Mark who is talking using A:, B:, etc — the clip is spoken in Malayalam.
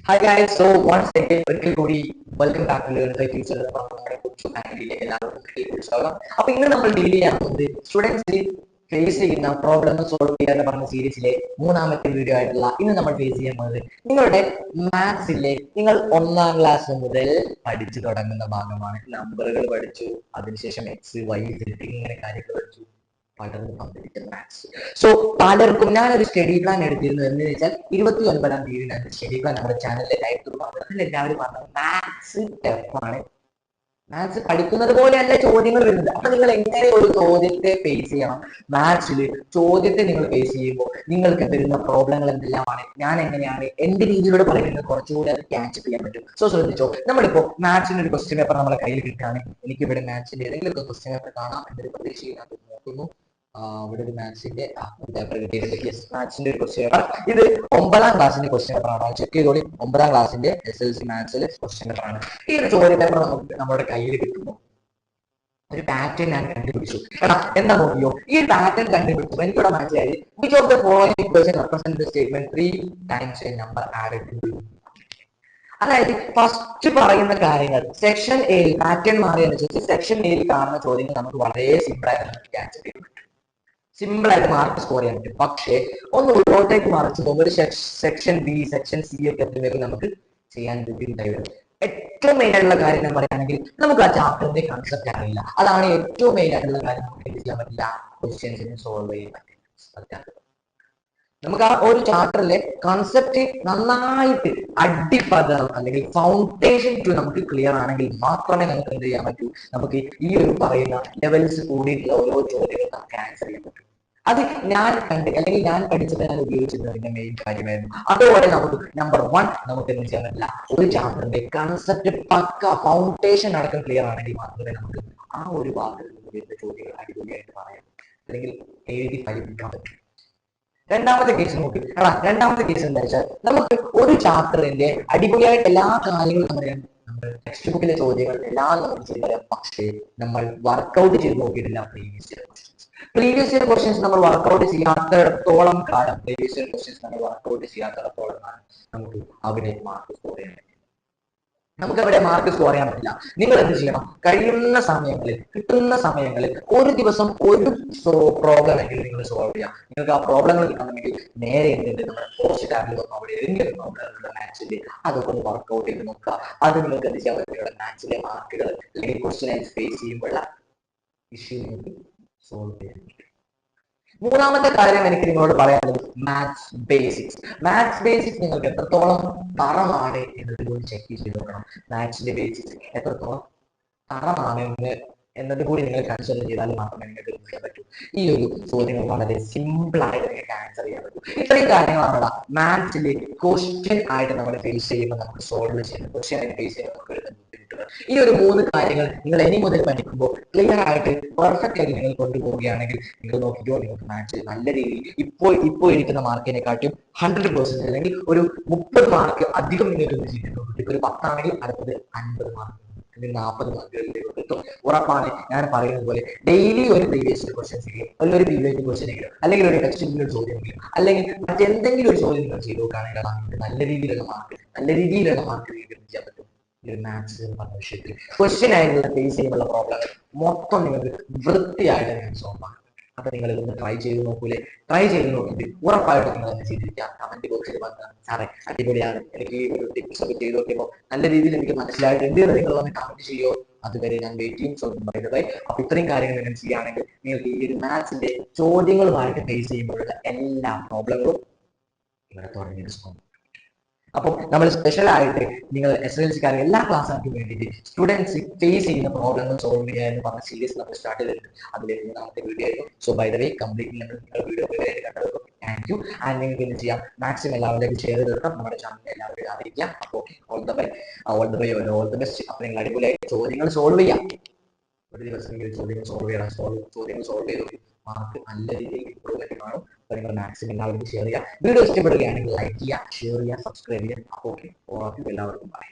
A: Hi guys, so once again, ഒരിക്കൽ കൂടി welcome back to learn by teacher നമ്മുടെ കൊച്ചു ഫാമിലിയിലേക്ക് എല്ലാവർക്കും സ്വാഗതം. അപ്പൊ ഇന്ന് നമ്മൾ ഡീൽ ചെയ്യാൻ പോകുന്നത് സ്റ്റുഡൻസ് ഫേസ് ചെയ്യുന്ന പ്രോബ്ലം സോൾവ് ചെയ്യാൻ പറഞ്ഞ സീരീസിലെ മൂന്നാമത്തെ വീഡിയോ ആയിട്ടുള്ള ഇന്ന് നമ്മൾ ഫേസ് ചെയ്യാൻ പോകുന്നത് നിങ്ങളുടെ മാത്സിലെ നിങ്ങൾ 1ാം ക്ലാസ് മുതൽ പഠിച്ചു തുടങ്ങുന്ന ഭാഗമാണ്. നമ്പറുകൾ പഠിച്ചു, അതിനുശേഷം എക്സ് വൈ സെഡ് ഇങ്ങനെ കാര്യങ്ങൾ പഠിച്ചു, പടർന്ന് പന്തലിക്കുന്ന മാത്സ്. സോ പലർക്കും ഞാനൊരു സ്റ്റഡി പ്ലാൻ എടുത്തിരുന്നു എന്ന് വെച്ചാൽ 29-ാം തീയതി ഞാൻ സ്റ്റഡി പ്ലാൻ നമ്മുടെ ചാനലിൽ അയച്ചു. അവിടെ എല്ലാവരും പറഞ്ഞു മാത്സ് ടഫാണ്, മാത്സ് പഠിക്കുന്നത് പോലെയല്ല ചോദ്യങ്ങൾ വരുന്നത്. അപ്പൊ നിങ്ങൾ എങ്ങനെ ഒരു ചോദ്യത്തെ ഫേസ് ചെയ്യണം, മാത്സിൽ ചോദ്യത്തെ നിങ്ങൾ ഫേസ് ചെയ്യുമ്പോൾ നിങ്ങൾക്ക് വരുന്ന പ്രോബ്ലങ്ങൾ എന്തെല്ലാമാണ്, ഞാൻ എങ്ങനെയാണ് എന്റെ രീതിയിലൂടെ പറയുന്നത് കുറച്ചുകൂടി അത് ക്യാച്ച് ചെയ്യാൻ പറ്റും. സോ ശ്രദ്ധിച്ചോ, നമ്മളിപ്പോ മാത്സിന്റെ ഒരു ക്വസ്റ്റ്യൻ പേപ്പർ നമ്മളെ കയ്യിൽ കിട്ടുകയാണ്. എനിക്ക് ഇവിടെ മാത്സിന്റെ ഏതെങ്കിലും ഒരു ക്വസ്റ്റ്യൻ പേപ്പർ കാണാം എന്നൊരു പ്രതീക്ഷയിൽ നോക്കുന്നു. ഇവിടെ ഒരു മാത്സിന്റെ പേപ്പർ കിട്ടിയിട്ടുണ്ട്. മാത്സിന്റെ ഒരു ക്വസ്റ്റ്യൻ പേപ്പർ. ഇത് 9ാം ക്ലാസ്സിന്റെ ക്വസ്റ്റ്യൻ പേപ്പർ ആണ്. ചെക്ക് ചെയ്തോളി, 9ാം ക്ലാസ്സിന്റെ SLC മാത്സിലെ ക്വസ്റ്റ്യൻ പേപ്പർ ആണ്. ഈ ഒരു ചോദ്യ പേപ്പർ നമുക്ക് നമ്മുടെ കയ്യിൽ കിട്ടുമ്പോൾ ഒരു പാറ്റേൺ ഞാൻ കണ്ടുപിടിച്ചു. എന്താ നോക്കിയോ, ഈ പാറ്റേൺ കണ്ടുപിടിച്ചു എനിക്കിവിടെ മനസ്സിലായി which of the following question represent the statement 3 times a number added to. അതായത് ഫസ്റ്റ് പറയുന്ന കാര്യങ്ങൾ സെക്ഷൻ എ പാറ്റേൺ മാറിയനുസരിച്ച് സെക്ഷൻ എയിൽ കാണുന്ന ചോദ്യങ്ങൾ നമുക്ക് വളരെ സിമ്പിൾ ആയിട്ട് ക്യാച്ച് ചെയ്യാൻ പറ്റും, സിമ്പിൾ ആയിട്ട് മാർക്ക് സ്കോർ ചെയ്യാൻ പറ്റും. പക്ഷേ ഒന്ന് ഉള്ളോട്ടേക്ക് മറിച്ച് പോകുമ്പോൾ ഒരു സെക്ഷൻ ബി സെക്ഷൻ സി ഒക്കെ എത്തുമ്പോൾ നമുക്ക് ചെയ്യാൻ ബുദ്ധിമുട്ടായി വരും. ഏറ്റവും മെയിൻ ആയിട്ടുള്ള കാര്യം ഞാൻ പറയുകയാണെങ്കിൽ നമുക്ക് ആ ചാപ്റ്ററിന്റെ കൺസെപ്റ്റ് അറിയില്ല. അതാണ് ഏറ്റവും മെയിൻ ആയിട്ടുള്ള കാര്യം. നമുക്ക് എന്ത് ചെയ്യാൻ പറ്റില്ല, ക്വസ്റ്റ്യൻസിന് സോൾവ് ചെയ്യാൻ പറ്റില്ല. നമുക്ക് ആ ഒരു ചാപ്റ്ററിലെ കൺസെപ്റ്റ് നന്നായിട്ട് അടിപ്പതം അല്ലെങ്കിൽ ഫൗണ്ടേഷൻ ടു നമുക്ക് ക്ലിയർ ആണെങ്കിൽ മാത്രമേ നമുക്ക് എന്ത് ചെയ്യാൻ പറ്റൂ, നമുക്ക് ഈ ഒരു പറയുന്ന ലെവൽസ് കൂടിയിട്ടുള്ള ഓരോ ചോദ്യങ്ങൾ നമുക്ക് ആൻസർ ചെയ്യാൻ പറ്റും. അത് ഞാൻ കണ്ട് അല്ലെങ്കിൽ ഞാൻ പഠിച്ചത് ഞാൻ ഉപയോഗിച്ചിരുന്നതിന്റെ മെയിൻ കാര്യമായിരുന്നു. അതുപോലെ നമുക്ക് നമ്പർ 1 നമുക്ക് എന്ത് ചെയ്യാൻ പറ്റില്ല, ഒരു ചാപ്റ്ററിന്റെ കൺസെപ്റ്റ് പക്ക ഫൗണ്ടേഷൻ അടക്കം ക്ലിയർ ആണെങ്കിൽ മാത്രമേ നമുക്ക് ആ ഒരു ഭാഗത്ത് വരുന്ന ചോദ്യങ്ങൾ അടിപൊളിയായിട്ട് പറയാൻ അല്ലെങ്കിൽ എഴുതി ഫലിപ്പിക്കാൻ പറ്റും. രണ്ടാമത്തെ കേസ് നോക്കി. രണ്ടാമത്തെ കേസ് എന്താ വെച്ചാൽ നമുക്ക് ഒരു ചാപ്റ്ററിന്റെ അടിപൊളിയായിട്ട് എല്ലാ കാര്യങ്ങളും പറയാൻ നമ്മൾ ടെക്സ്റ്റ് ബുക്കിലെ ചോദ്യങ്ങൾ എല്ലാം നമുക്ക് ചെയ്തു, പക്ഷേ നമ്മൾ വർക്ക്ഔട്ട് ചെയ്ത് നോക്കിയിട്ടില്ല പ്രീവിയസ് ഇയർ ക്വസ്റ്റ്യൻസ് നമ്മൾ വർക്ക്ഔട്ട് ചെയ്യാത്തിടത്തോളം കാലം നമുക്ക് അവിടെ മാർക്ക് സ്കോർ ചെയ്യാൻ പറ്റില്ല. നമുക്ക് അവിടെ മാർക്ക് സ്കോർ ചെയ്യാൻ പറ്റില്ല. നിങ്ങൾ എന്ത് ചെയ്യണം, കഴിയുന്ന സമയങ്ങളിൽ കിട്ടുന്ന സമയങ്ങളിൽ ഒരു ദിവസം ഒരു പ്രോബ്ലം എങ്കിലും നിങ്ങൾ സോൾവ് ചെയ്യാം. നിങ്ങൾക്ക് ആ പ്രോബ്ലങ്ങൾ കിട്ടണമെങ്കിൽ നേരെ നമ്മുടെ പോസ്റ്റ് ടാബിൽ വന്നു അവിടെ ഏതെങ്കിലും മാത്സിന്റെ അതൊക്കെ ഒന്ന് വർക്ക്ഔട്ട് ചെയ്ത് നോക്കുക. അത് നിങ്ങൾക്ക് എന്ത് ചെയ്യാൻ പറ്റും, മാത്സിലെ മാർക്കുകൾ അല്ലെങ്കിൽ ക്വസ്റ്റ്യൻ ഫേസ് ചെയ്യുമ്പോഴുള്ള ഇഷ്യൂ നിങ്ങൾക്ക് സോൾവ് ചെയ്യാൻ പറ്റും. മൂന്നാമത്തെ കാര്യം എനിക്ക് നിങ്ങളോട് പറയാനുള്ളത് മാത്സ് ബേസിക്സ്. മാത്സ് ബേസിക്സ് നിങ്ങൾക്ക് എത്രത്തോളം തറമാണ് എന്നതുകൂടി ചെക്ക് ചെയ്ത് നോക്കണം. മാത്സിന്റെ ബേസിക്സ് എത്രത്തോളം തറമാണ് എന്നത് കൂടി നിങ്ങൾ കൺസിഡർ ചെയ്താൽ മാത്രമേ നിങ്ങൾക്ക് ചെയ്യാൻ പറ്റൂ. ഈ ഒരു ചോദ്യങ്ങൾ വളരെ സിമ്പിൾ ആയിട്ട് നിങ്ങൾക്ക് ആൻസർ ചെയ്യാൻ പറ്റും. ഇത്രയും കാര്യങ്ങളാണ് മാത്സിലെ ക്വസ്റ്റ്യൻ ആയിട്ട് നമ്മൾ ഫേസ് ചെയ്യുമ്പോൾ നമുക്ക് സോൾവ് ചെയ്യുന്ന ക്വസ്റ്റ്യൻ ആയിട്ട് ഫേസ് ചെയ്യുമ്പോൾ നമുക്ക് ബുദ്ധിമുട്ടുകൾ. ഈ ഒരു 3 കാര്യങ്ങൾ നിങ്ങൾ ഇനി മുതൽ പഠിക്കുമ്പോൾ ക്ലിയർ ആയിട്ട് പെർഫെക്റ്റ് ആയിട്ട് നിങ്ങൾ കൊണ്ടുപോവുകയാണെങ്കിൽ നിങ്ങൾ നോക്കിക്കോ, നിങ്ങൾക്ക് മാത്സിൽ നല്ല രീതിയിൽ ഇപ്പോൾ ഇരിക്കുന്ന മാർക്കിനെക്കാട്ടും 100% അല്ലെങ്കിൽ ഒരു 30 മാർക്ക് അധികം നിങ്ങൾക്ക് എന്ത് ചെയ്യുന്നു. ഒരു 10 ആണെങ്കിൽ അടുത്തത് 50 മാർക്ക് അല്ലെങ്കിൽ 40 മാർക്കുകളിലേക്ക് എത്തും. ഉറപ്പാണ്. ഞാൻ പറയുന്നത് പോലെ ഡെയിലി ഒരു പ്രീവിയസ് ക്വസ്റ്റ്യൻസ് എങ്കിലും അല്ലെങ്കിൽ ഒരു പ്രീവിയസ് ക്വസ്റ്റ്യൻ എങ്കിലും അല്ലെങ്കിൽ ഒരു ടെക്സ്റ്റ് ചോദ്യമെങ്കിലും അല്ലെങ്കിൽ മറ്റെന്തെങ്കിലും ഒരു ചോദ്യം നിങ്ങൾ ചെയ്തു നോക്കുകയാണെങ്കിൽ നല്ല രീതിയിലുള്ള മാർക്ക് നിങ്ങൾക്ക് ചെയ്യാൻ പറ്റും. മാത്സ് എന്ന് പറഞ്ഞ വിഷയത്തിൽ ക്വസ്റ്റ്യൻ ആയിട്ടുള്ള ഫേസ് ചെയ്യുമ്പോൾ പ്രോബ്ലങ്ങൾ മൊത്തം നിങ്ങൾക്ക് വൃത്തിയായിട്ട് ഞാൻ സോൾവ് ആക്കും. അപ്പൊ നിങ്ങൾ ഇതൊന്ന് ട്രൈ ചെയ്ത് നോക്കൂലേ? ട്രൈ ചെയ്ത് നോക്കിയിട്ട് ഉറപ്പായിട്ട് നിങ്ങൾ തന്നെ ചെയ്തിരിക്കുക. കമന്റ് ബോക്സിൽ വന്ന് സാറേ അടിപൊളിയാണ്, എനിക്ക് ഒരു ടിപ്സ് ഒക്കെ ചെയ്ത് നോക്കിയപ്പോൾ നല്ല രീതിയിൽ എനിക്ക് മനസ്സിലായിട്ടുണ്ട് എന്ന് നിങ്ങൾ വന്ന് കമന്റ് ചെയ്യോ. അതുവരെ ഞാൻ വെയിറ്റിംഗ് പറയുന്നത്. അപ്പൊ ഇത്രയും കാര്യങ്ങൾ നിങ്ങൾ ചെയ്യുകയാണെങ്കിൽ നിങ്ങൾക്ക് ഈ ഒരു മാത്സിന്റെ ചോദ്യങ്ങളുമായിട്ട് ഫേസ് ചെയ്യുമ്പോഴുള്ള എല്ലാ പ്രോബ്ലങ്ങളും ഇവിടെ തുടങ്ങി. അപ്പോൾ നമ്മൾ സ്പെഷ്യൽ ആയിട്ട് നിങ്ങൾ SLC എല്ലാ ക്ലാസ്സുകാർക്കും വേണ്ടിയിട്ട് സ്റ്റുഡൻസ് ഫേസ് ചെയ്യുന്ന പ്രോബ്ലങ്ങൾ സോൾവ് ചെയ്യുക എന്ന് പറഞ്ഞ സീരീസ് നമ്മൾ സ്റ്റാർട്ട് ചെയ്തിട്ടുണ്ട്. അതിലേക്ക് മൂന്നാമത്തെ വീഡിയോ ആയിരുന്നു. So by the way complete നിങ്ങൾ വീഡിയോ കണ്ടത് താങ്ക് യു. ആൻഡ് നിങ്ങൾക്ക് എന്ത് ചെയ്യാം, മാക്സിമം എല്ലാവരിലേക്കും ഷെയർ ചെയ്തിട്ട് നമ്മുടെ ചാനൽ എല്ലാവരും അറിയിക്കാം. അപ്പോൾ ഓൾ ദ ബെസ്റ്റ്. അപ്പോൾ നിങ്ങൾ അടിപൊളിയായിട്ട് ചോദ്യങ്ങൾ സോൾവ് ചെയ്യാം. ഒരു ദിവസം ചോദ്യങ്ങൾ സോൾവ് ചെയ്യണം. ചോദ്യങ്ങൾ സോൾവ് ചെയ്തു മാർക്ക് നല്ല രീതിയിൽ ഇമ്പ്രൂവ്മെന്റ് കാണും. അപ്പോൾ നിങ്ങൾ മാക്സിമം എല്ലാവർക്കും ഷെയർ ചെയ്യുക. വീഡിയോ ഇഷ്ടപ്പെടുകയാണെങ്കിൽ ലൈക്ക് ചെയ്യുക, ഷെയർ ചെയ്യുക, സബ്സ്ക്രൈബ് ചെയ്യുക. അപ്പോൾ ഓക്കെ, എല്ലാവർക്കും ബൈ.